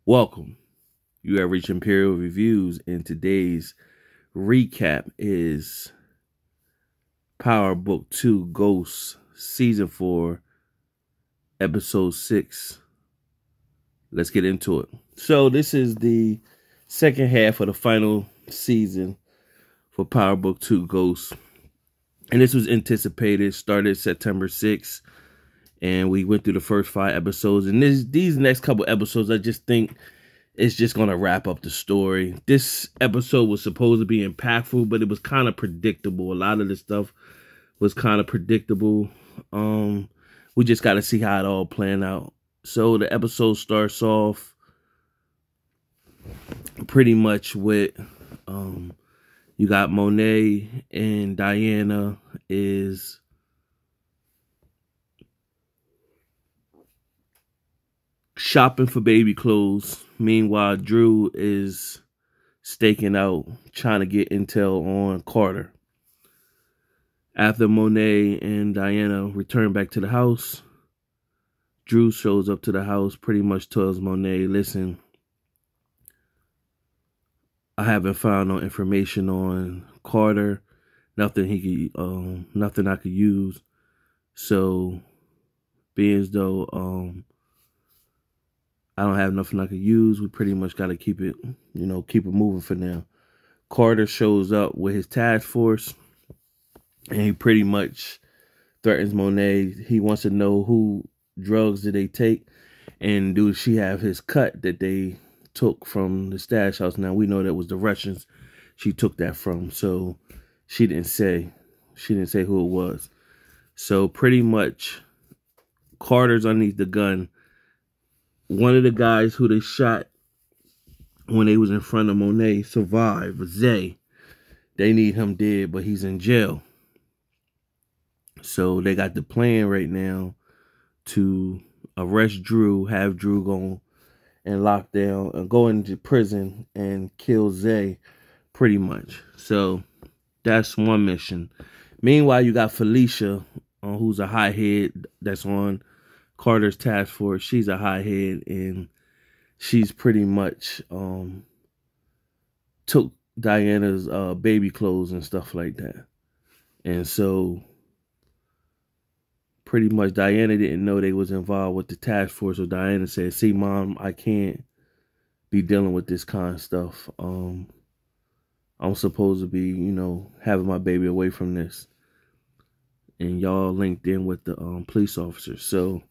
Welcome. You have reached Imperial Reviews, and today's recap is Power Book 2 Ghosts, Season 4, Episode 6. Let's get into it. So, this is the second half of the final season for Power Book 2 Ghosts. And this was anticipated, started September 6th, and we went through the first 5 episodes. And these next couple episodes, I just think it's just going to wrap up the story. This episode was supposed to be impactful, but it was kind of predictable. A lot of the stuff was kind of predictable. We just got to see how it all planned out. So the episode starts off pretty much with you got Monet and Diana is shopping for baby clothes. Meanwhile, Drew is staking out, trying to get intel on Carter. After Monet and Diana return back to the house, Drew shows up to the house, pretty much tells Monet, listen, I haven't found no information on Carter, nothing I could use. So, being as though I don't have nothing I could use, we pretty much got to keep it moving for now. Carter shows up with his task force, and he pretty much threatens Monet. He wants to know who drugs did they take, and do she have his cut that they took from the stash house. Now we know that was the Russians she took that from, so she didn't say who it was. So pretty much Carter's underneath the gun. One of the guys who they shot when they was in front of Monet survived, Zay. They need him dead, but he's in jail. So they got the plan right now to arrest Drew, have Drew go and lock down and go into prison and kill Zay, pretty much. So that's one mission. Meanwhile, you got Felicia, who's a high head that's on Carter's task force. She's a high head, and she's pretty much took Diana's baby clothes and stuff like that. And so pretty much Diana didn't know they was involved with the task force. So Diana said, see, Mom, I can't be dealing with this kind of stuff. I'm supposed to be, having my baby away from this. And y'all linked in with the police officers. So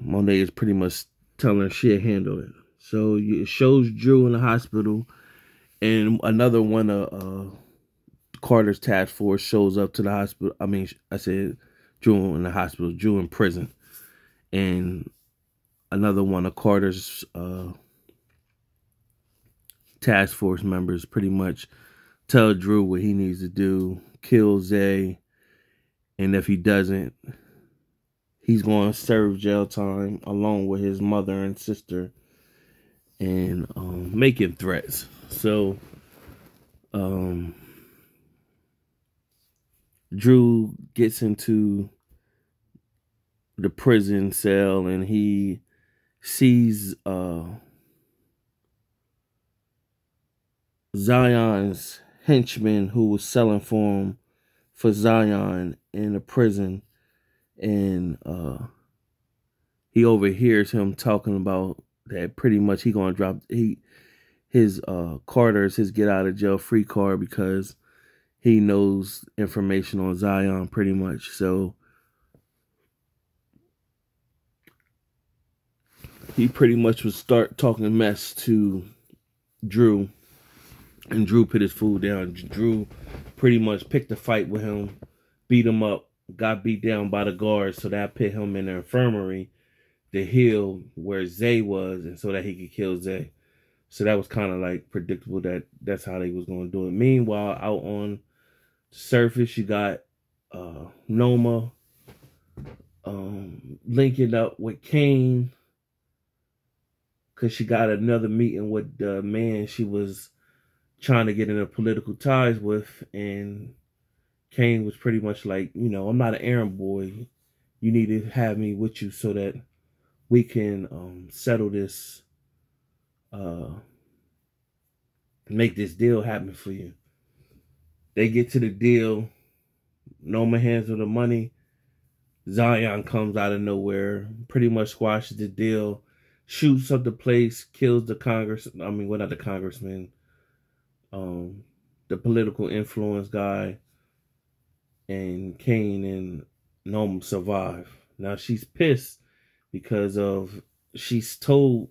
Monet is pretty much telling her she'll handle it. So it shows Drew in the hospital, and another one of Carter's task force shows up to the hospital. I said Drew in the hospital, Drew in prison. And another one of Carter's task force members pretty much tell Drew what he needs to do, kill Zay, and if he doesn't, he's going to serve jail time along with his mother and sister, and making threats. So Drew gets into the prison cell, and he sees Zion's henchman who was selling for Zion in the prison, and he overhears him talking about that pretty much he gonna drop his Carter's his get out of jail free card because he knows information on Zion pretty much. So he pretty much would start talking mess to Drew, and Drew put his food down. Drew pretty much picked a fight with him, beat him up, got beat down by the guards, so that put him in the infirmary to heal where Zay was, and so that he could kill Zay. So that was kind of like predictable that that's how they was going to do it. Meanwhile, out on the surface, you got Noma linking up with Kane because she got another meeting with the man she was trying to get into political ties with, and Kane was pretty much like, I'm not an errand boy. You need to have me with you so that we can settle this uh, make this deal happen for you. They get to the deal. Noma hands her the money. Zion comes out of nowhere, pretty much squashes the deal, shoots up the place, kills the not the congressman, the political influence guy, and Kane and Noma survive. Now she's pissed because she's told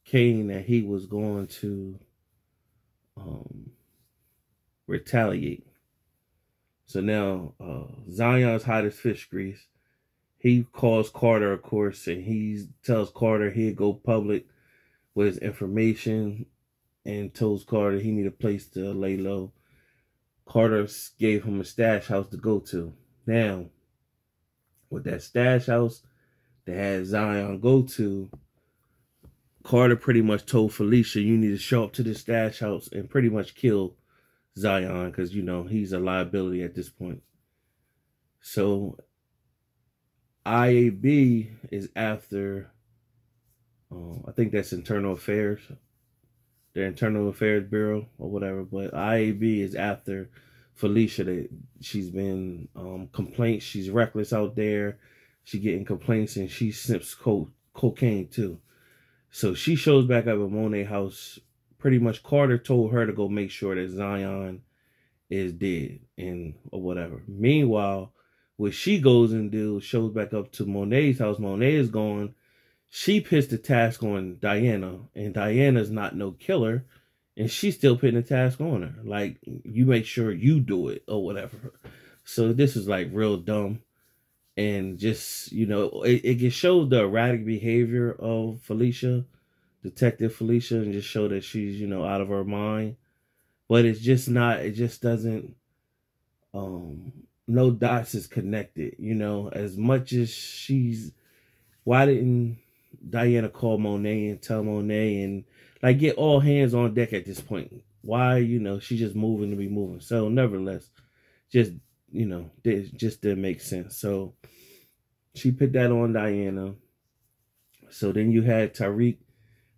Kane that he was going to retaliate. So now Zion's hot as fish grease. He calls Carter, of course, and he tells Carter he'd go public with his information and tells Carter he need a place to lay low. Carter gave him a stash house to go to. Now, with that stash house that had Zion go to, Carter pretty much told Felicia, you need to show up to the stash house and pretty much kill Zion because, he's a liability at this point. So IAB is after, I think that's Internal Affairs, the Internal Affairs Bureau or whatever, but IAB is after Felicia. That she's been complaints. She's reckless out there. She getting complaints and she snips cocaine too. So she shows back up at Monet's house. Pretty much Carter told her to go make sure that Zion is dead or whatever. Meanwhile, what she goes and shows back up to Monet's house. Monet is gone. She pissed the task on Diana, and Diana's not no killer, and she's still putting the task on her. Like, you make sure you do it or whatever. So this is like real dumb. And just, it shows the erratic behavior of Felicia, Detective Felicia, and just show that she's, out of her mind. But it's just not, it just doesn't, no dots is connected, as much as why didn't Diana call Monet and tell Monet and like get all hands on deck at this point? Why, she's just moving to be moving. So nevertheless, just, it just didn't make sense. So she put that on Diana. So then you had Tariq.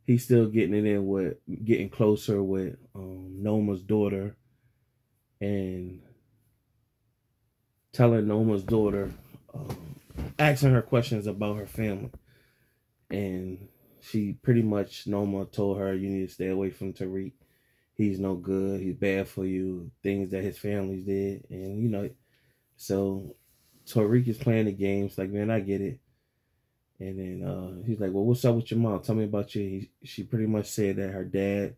He's still getting closer with Noma's daughter and telling Noma's daughter, asking her questions about her family. And she pretty much, Noma told her, you need to stay away from Tariq. He's no good. He's bad for you. Things that his family did. And, so Tariq is playing the games. Like, man, I get it. And then he's like, well, what's up with your mom? Tell me about you. She pretty much said that her dad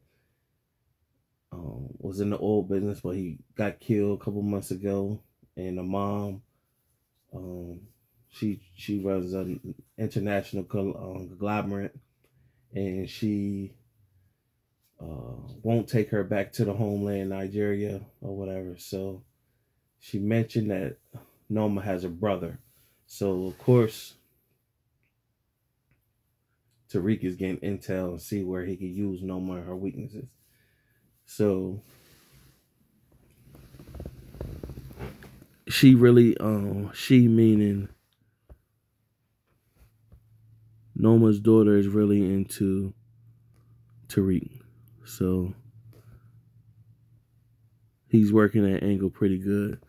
was in the oil business, but he got killed a couple months ago. And the mom, she runs an international conglomerate, and she won't take her back to the homeland, Nigeria or whatever. So she mentioned that Noma has a brother. So of course, Tariq is getting intel and see where he can use Noma and her weaknesses. So she really, she meaning Noma's daughter is really into Tariq. So he's working that angle pretty good.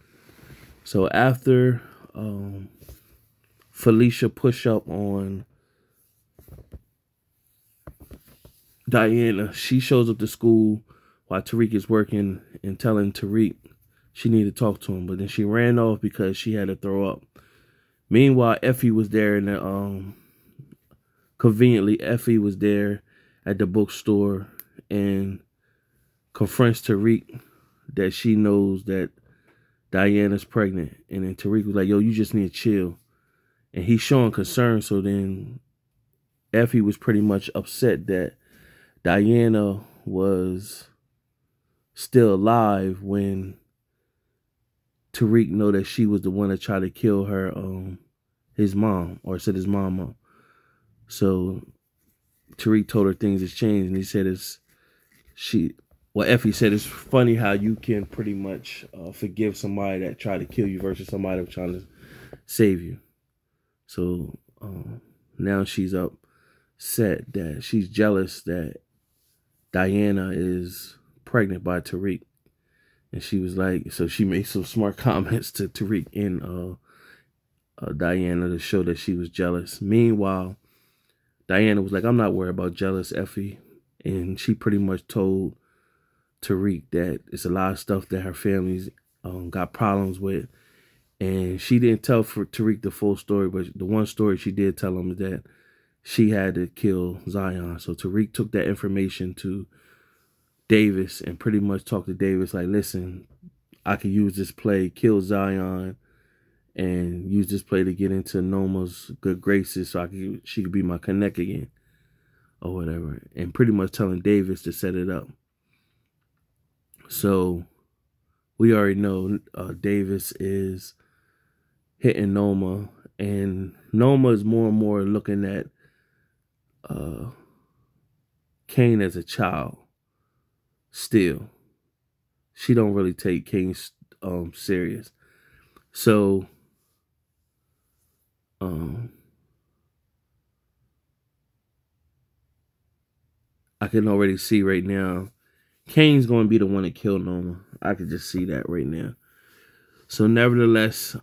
So after Felicia push up on Diana, she shows up to school while Tariq is working and telling Tariq she needed to talk to him. But then she ran off because she had to throw up. Meanwhile, Effie was there in the conveniently, Effie was there at the bookstore and confronts Tariq that she knows that Diana's pregnant. And then Tariq was like, yo, you just need to chill. And he's showing concern. So then Effie was pretty much upset that Diana was still alive when Tariq know that she was the one that tried to kill her, his mom, or said his mama. So Tariq told her things has changed, and he said Effie said it's funny how you can pretty much forgive somebody that tried to kill you versus somebody that's trying to save you. So now she's upset that she's jealous that Diana is pregnant by Tariq. And she was like, so she made some smart comments to Tariq and Diana to show that she was jealous. Meanwhile, Diana was like, I'm not worried about jealous, Effie. And she pretty much told Tariq that it's a lot of stuff that her family's got problems with. And she didn't tell for Tariq the full story, but the one story she did tell him is that she had to kill Zion. So Tariq took that information to Davis and pretty much talked to Davis like, listen, I could use this play, kill Zion, and use this play to get into Noma's good graces so she could be my connect again or whatever. And pretty much telling Davis to set it up. So we already know Davis is hitting Noma, and Noma is more and more looking at Kane as a child still. She don't really take Kane serious. So I can already see right now Kane's going to be the one to kill Noma. I could just see that right now. So nevertheless,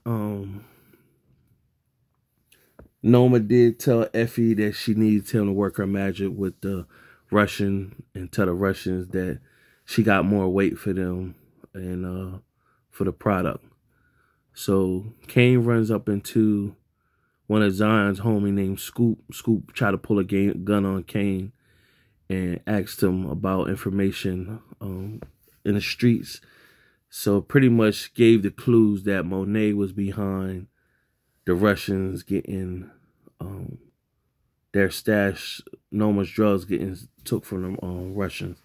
Noma did tell Effie that she needs him to work her magic with the Russian and tell the Russians that she got more weight for them and for the product. So Kane runs up into one of Zion's homie named Scoop. Scoop tried to pull a gun on Kane and asked him about information in the streets. So pretty much gave the clues that Monet was behind the Russians getting their stash, Noma's drugs getting took from the Russians,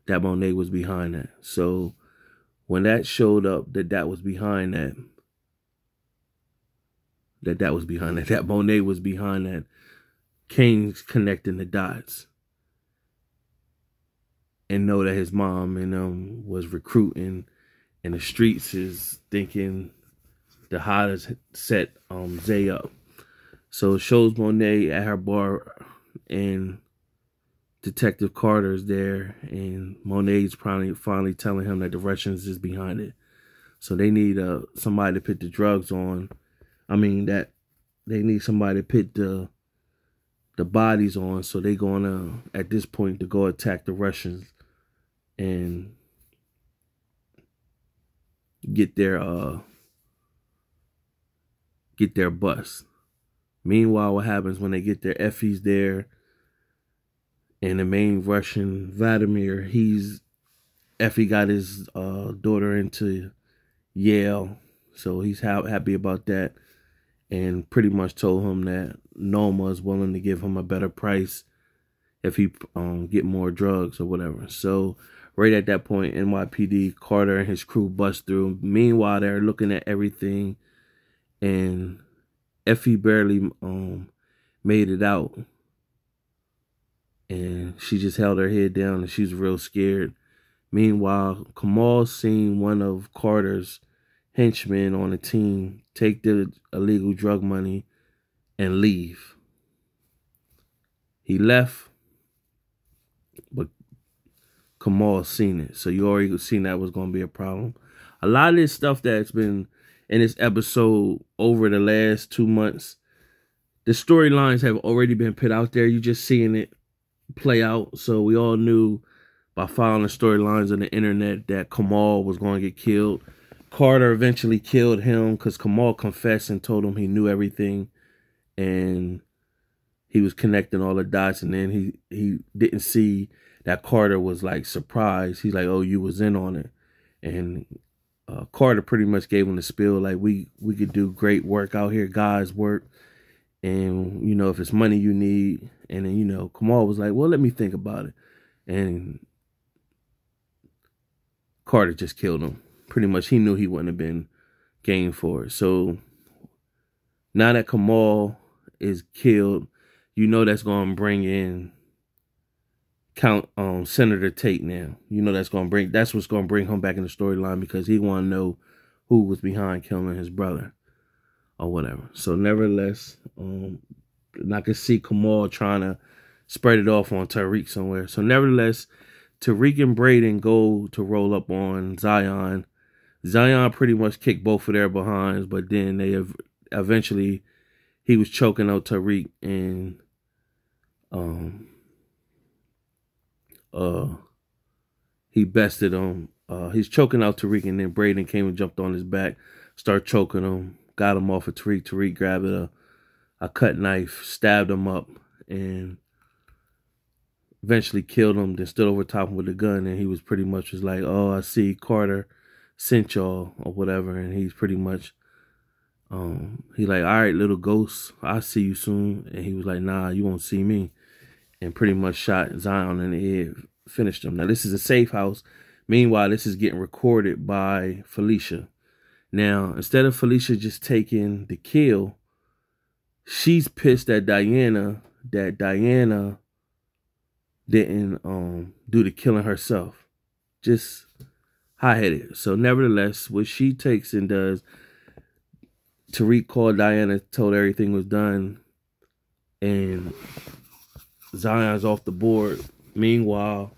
that Monet was behind that. So when that showed up that was behind that, that Monet was behind that, Kane's connecting the dots and know that his mom and was recruiting, and the streets is thinking the hottest set Zay up. So it shows Monet at her bar and Detective Carter is there, and Monet's finally telling him that the Russians is behind it. So they need somebody to put the drugs on. I mean, that they need somebody to put the bodies on. So they gonna, at this point, to go attack the Russians and get their bus. Meanwhile, what happens when they get there? Effie's there, and the main Russian, Vladimir, Effie got his daughter into Yale, so he's happy about that, and pretty much told him that Noma is willing to give him a better price if he get more drugs or whatever. So right at that point, NYPD, Carter and his crew bust through. Meanwhile, they're looking at everything, and Effie barely made it out. And she just held her head down and she was real scared. Meanwhile, Kamal seen one of Carter's henchmen on the team take the illegal drug money and leave. He left, but Kamal seen it. So you already seen that was going to be a problem. A lot of this stuff that's been in this episode over the last 2 months, the storylines have already been put out there. You just seeing it play out. So we all knew by following the storylines on the internet that Kamal was going to get killed. Carter eventually killed him because Kamal confessed and told him he knew everything, and he was connecting all the dots. And then he didn't see that Carter was like surprised. He's like, "Oh, you was in on it," and Carter pretty much gave him the spiel, like, we could do great work out here, God's work, and, you know, if it's money you need. And then, you know, Kamal was like, well, let me think about it. And Carter just killed him. Pretty much he knew he wouldn't have been game for it. So now that Kamal is killed, you know that's going to bring in Senator Tate now. You know that's what's going to bring him back in the storyline, because he want to know who was behind killing his brother or whatever. So nevertheless, I could see Kamal trying to spread it off on Tariq somewhere. So nevertheless, Tariq and Braden go to roll up on Zion. Zion pretty much kicked both of their behinds, but then they eventually he was choking out Tariq, and um he bested him. He's choking out Tariq, and then Braden came and jumped on his back, started choking him, got him off of Tariq. Tariq grabbed a cut knife, stabbed him up, and eventually killed him. Then stood over top him with a gun, and he was pretty much was like, "Oh, I see Carter sent y'all or whatever," and he's pretty much he like, "All right, little ghost, I'll see you soon," and he was like, "Nah, you won't see me," and pretty much shot Zion in the head, finished him. Now this is a safe house. Meanwhile, this is getting recorded by Felicia. Now, instead of Felicia just taking the kill, she's pissed at Diana that Diana didn't do the killing herself. Just high-headed. So nevertheless, what she takes and does, Tariq called Diana, told her everything was done, and Zion's off the board. Meanwhile,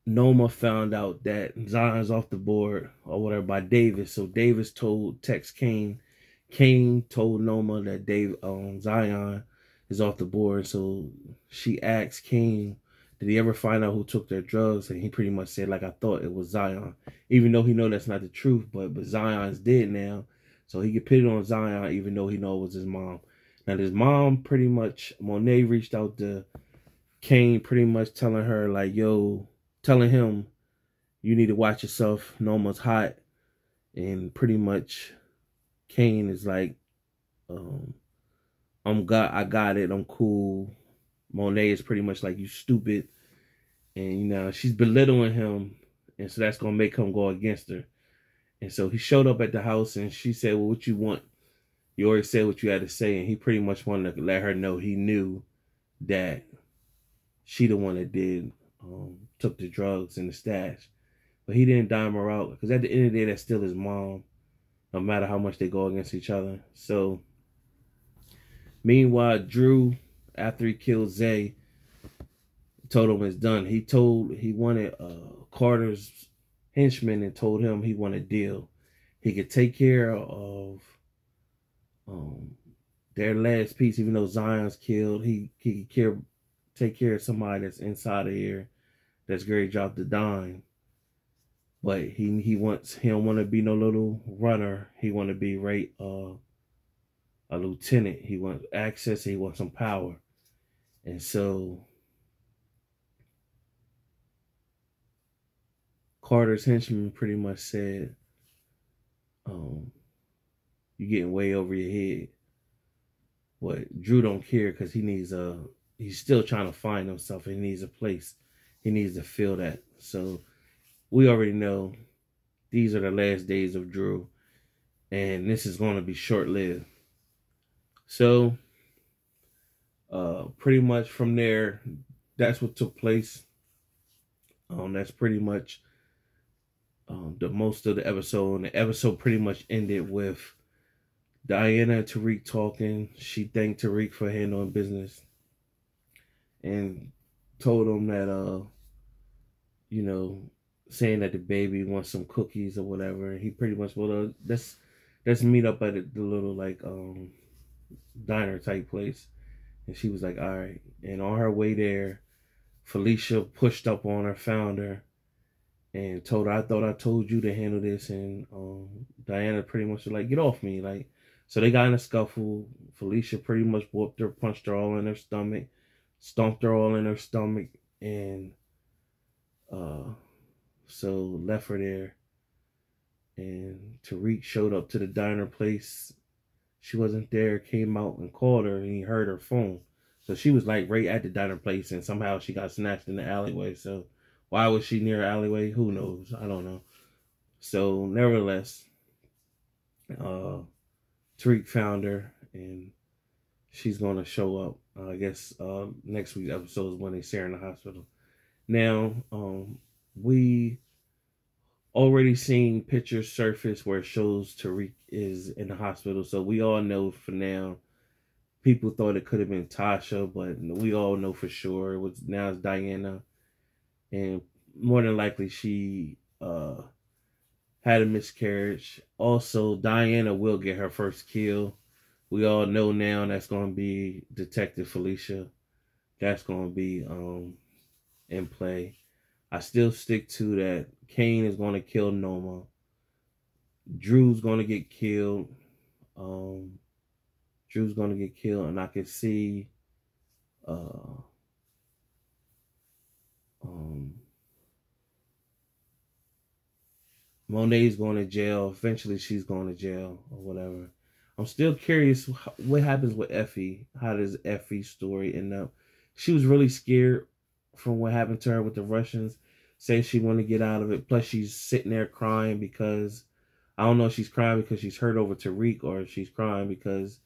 Noma found out that Zion's off the board or whatever by Davis. So Davis text Kane. Kane told Noma that Zion is off the board. So she asked Kane, did he ever find out who took their drugs? And he pretty much said, like, I thought it was Zion. Even though he know that's not the truth, but Zion's dead now. So he could put it on Zion even though he know it was his mom. Now his mom pretty much, Monet reached out to Kane pretty much telling her like, yo, telling him, you need to watch yourself. Noma's hot. And pretty much Kane is like, I got it. I'm cool. Monet is pretty much like, you stupid. And, she's belittling him. And so that's going to make him go against her. And so he showed up at the house and she said, well, what you want? You already said what you had to say. And he pretty much wanted to let her know he knew that she the one that took the drugs and the stash. But he didn't dime her out. Because at the end of the day, that's still his mom. No matter how much they go against each other. So, meanwhile, Drew, after he killed Zay, told him it's done. He wanted Carter's henchman and told him he wanted a deal. He could take care of their last piece, even though Zion's killed. He could take care of somebody that's inside of here that's going to drop the dime. But he don't want to be no little runner. He want to be a lieutenant. He wants access. He wants some power. And so Carter's henchman pretty much said, you're getting way over your head. But Drew don't care because he's still trying to find himself. He needs a place. He needs to feel that. So we already know these are the last days of Drew. And this is going to be short-lived. So, pretty much from there, that's what took place. That's pretty much the most of the episode. And the episode pretty much ended with Diana and Tariq talking. She thanked Tariq for handling business. And told him that, saying that the baby wants some cookies or whatever. And he pretty much, well, let's meet up at the little, like, diner type place. And she was like, all right. And on her way there, Felicia pushed up on her, found her, and told her, I thought I told you to handle this. And Diana pretty much was like, get off me. Like, so they got in a scuffle. Felicia pretty much whooped her, punched her all in her stomach, stomped her all in her stomach, and so left her there. And Tariq showed up to the diner place. She wasn't there, came out and called her, and he heard her phone. So she was like right at the diner place, and somehow she got snatched in the alleyway. So why was she near an alleyway? Who knows? I don't know. So nevertheless, Tariq found her, and she's going to show up. I guess next week's episode is when they see her in the hospital. Now, we already seen pictures surface where it shows Tariq is in the hospital. So we all know for now People thought it could have been Tasha, but we all know for sure it was. Now it's Diana, and more than likely she had a miscarriage. Also, Diana will get her first kill. We all know now that's going to be Detective Felicia. That's going to be in play. I still stick to that. Kane is going to kill Noma. Drew's going to get killed. Um, Drew's going to get killed, and I can see uh, um, Monet's going to jail. Eventually, she's going to jail or whatever. I'm still curious what happens with Effie. How does Effie's story end up? She was really scared from what happened to her with the Russians. Say she wanted to get out of it. Plus, she's sitting there crying because I don't know if she's crying because she's hurt over Tariq or if she's crying because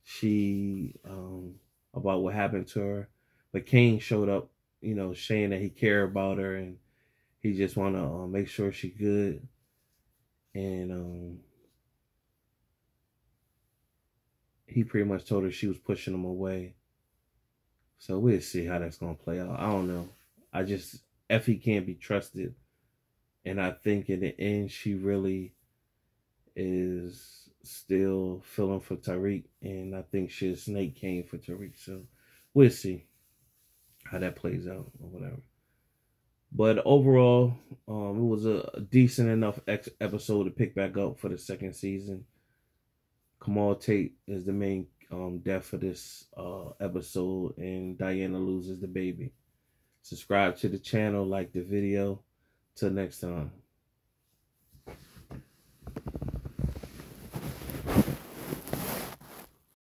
she about what happened to her. But Kane showed up, saying that he cared about her and he just want to make sure she's good. And he pretty much told her she was pushing him away. So we'll see how that's gonna play out. I don't know. Effie can't be trusted, and I think in the end she really is still feeling for Tariq, and I think she'll snake Kane for Tariq. So we'll see how that plays out or whatever. But overall, it was a decent enough episode to pick back up for the second season. Kamal Tate is the main death for this episode, and Diana loses the baby. Subscribe to the channel, like the video. Till next time.